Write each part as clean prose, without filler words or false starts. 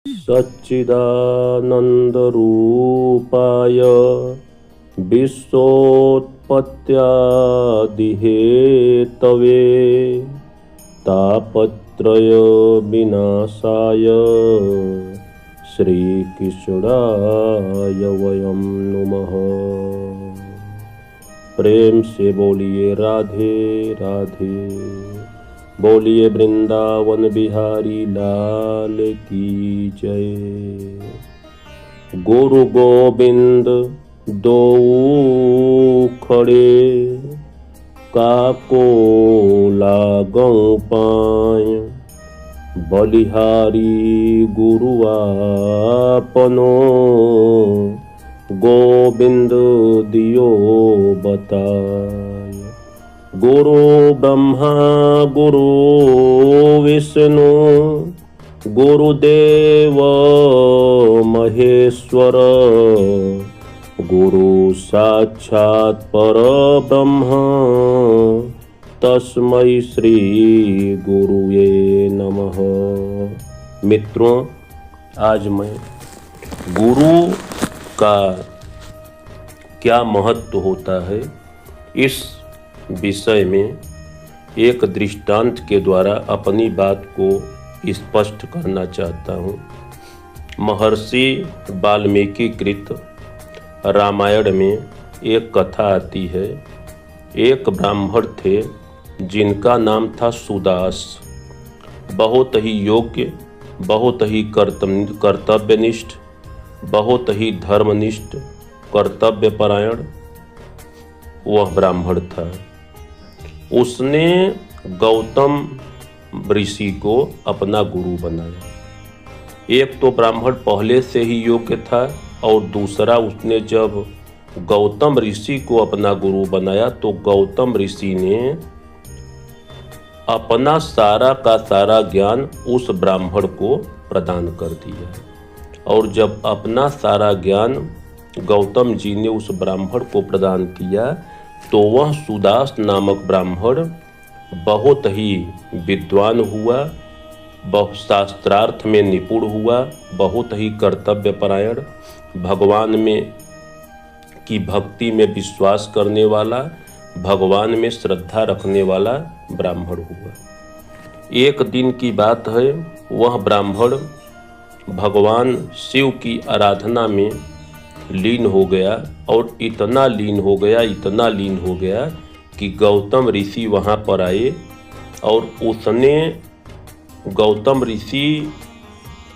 सच्चिदानन्दरूपाय विश्वोत्पत्त्यादिहेतवे तापत्रयविनाशाय श्रीकृष्णाय वयं नमः। प्रेम से बोलिए राधे राधे। बोलिए वृंदावन बिहारी लाल की जय। गुरु गोविंद दो खड़े काको लागौ पाय। बलिहारी गुरु आपनो गोविंद दियो बताय। गुरु ब्रह्मा गुरु विष्णु गुरुदेव महेश्वर। गुरु साक्षात् परब्रह्म तस्मै श्री गुरुवे नमः। मित्रों, आज मैं गुरु का क्या महत्व होता है इस विषय में एक दृष्टांत के द्वारा अपनी बात को स्पष्ट करना चाहता हूँ। महर्षि वाल्मीकि कृत रामायण में एक कथा आती है। एक ब्राह्मण थे जिनका नाम था सुदास। बहुत ही योग्य, बहुत ही कर्तव्यनिष्ठ, बहुत ही धर्मनिष्ठ, कर्तव्यपरायण वह ब्राह्मण था। उसने गौतम ऋषि को अपना गुरु बनाया। एक तो ब्राह्मण पहले से ही योग्य था और दूसरा उसने जब गौतम ऋषि को अपना गुरु बनाया तो गौतम ऋषि ने अपना सारा का सारा ज्ञान उस ब्राह्मण को प्रदान कर दिया। और जब अपना सारा ज्ञान गौतम जी ने उस ब्राह्मण को प्रदान किया तो वह सुदास नामक ब्राह्मण बहुत ही विद्वान हुआ, बहुत शास्त्रार्थ में निपुण हुआ, बहुत ही कर्तव्यपरायण, भगवान में की भक्ति में विश्वास करने वाला, भगवान में श्रद्धा रखने वाला ब्राह्मण हुआ। एक दिन की बात है, वह ब्राह्मण भगवान शिव की आराधना में लीन हो गया और इतना लीन हो गया कि गौतम ऋषि वहाँ पर आए और उसने गौतम ऋषि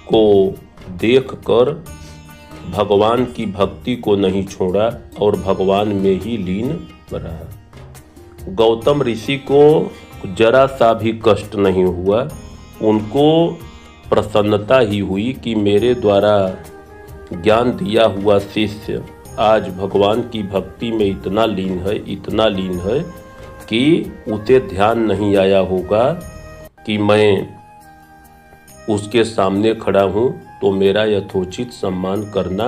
को देखकर भगवान की भक्ति को नहीं छोड़ा और भगवान में ही लीन रहा। गौतम ऋषि को जरा सा भी कष्ट नहीं हुआ। उनको प्रसन्नता ही हुई कि मेरे द्वारा ज्ञान दिया हुआ शिष्य आज भगवान की भक्ति में इतना लीन है कि उसे ध्यान नहीं आया होगा कि मैं उसके सामने खड़ा हूँ तो मेरा यथोचित सम्मान करना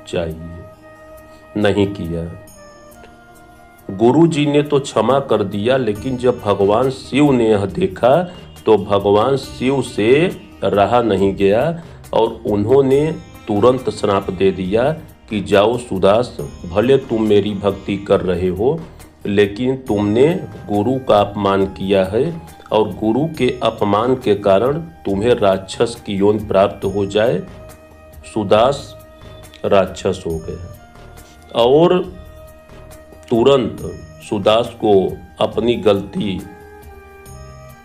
चाहिए। नहीं किया। गुरु जी ने तो क्षमा कर दिया, लेकिन जब भगवान शिव ने यह देखा तो भगवान शिव से रहा नहीं गया और उन्होंने तुरंत श्राप दे दिया कि जाओ सुदास, भले तुम मेरी भक्ति कर रहे हो लेकिन तुमने गुरु का अपमान किया है और गुरु के अपमान के कारण तुम्हें राक्षस की योनि प्राप्त हो जाए। सुदास राक्षस हो गया और तुरंत सुदास को अपनी गलती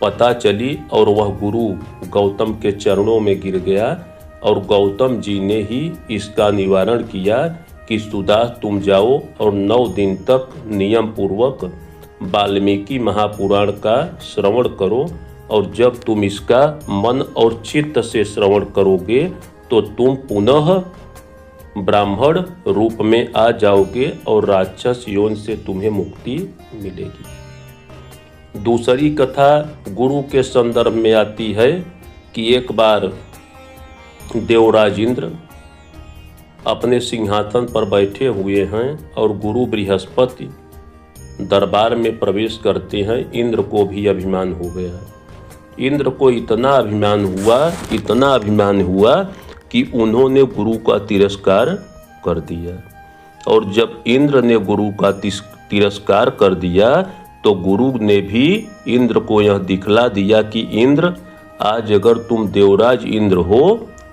पता चली और वह गुरु गौतम के चरणों में गिर गया और गौतम जी ने ही इसका निवारण किया कि सुदास तुम जाओ और 9 दिन तक नियम पूर्वक वाल्मीकि महापुराण का श्रवण करो और जब तुम इसका मन और चित्त से श्रवण करोगे तो तुम पुनः ब्राह्मण रूप में आ जाओगे और राक्षस योनि से तुम्हें मुक्ति मिलेगी। दूसरी कथा गुरु के संदर्भ में आती है कि एक बार देवराज इंद्र अपने सिंहासन पर बैठे हुए हैं और गुरु बृहस्पति दरबार में प्रवेश करते हैं। इंद्र को भी अभिमान हो गया। इंद्र को इतना अभिमान हुआ कि उन्होंने गुरु का तिरस्कार कर दिया। और जब इंद्र ने गुरु का तिरस्कार कर दिया तो गुरु ने भी इंद्र को यह दिखला दिया कि इंद्र, आज अगर तुम देवराज इंद्र हो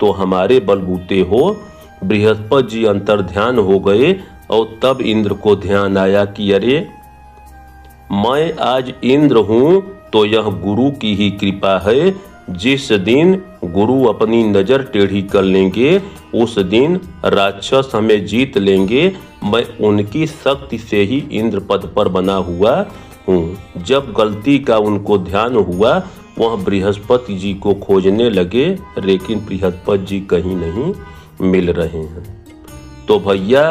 तो हमारे बलबूते हो। बृहस्पति जी अंतर्ध्यान हो गए और तब इंद्र को ध्यान आया कि अरे, मैं आज इंद्र हूँ तो यह गुरु की ही कृपा है। जिस दिन गुरु अपनी नज़र टेढ़ी कर लेंगे उस दिन राक्षस हमें जीत लेंगे। मैं उनकी शक्ति से ही इंद्र पद पर बना हुआ हूँ। जब गलती का उनको ध्यान हुआ वह बृहस्पति जी को खोजने लगे, लेकिन बृहस्पति जी कहीं नहीं मिल रहे हैं। तो भैया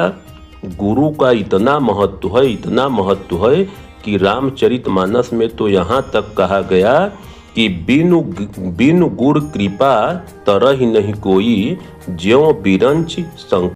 गुरु का इतना महत्व है कि रामचरितमानस में तो यहाँ तक कहा गया कि बिनु गुर कृपा तरहि नहीं कोई, ज्यों बिरंच संग।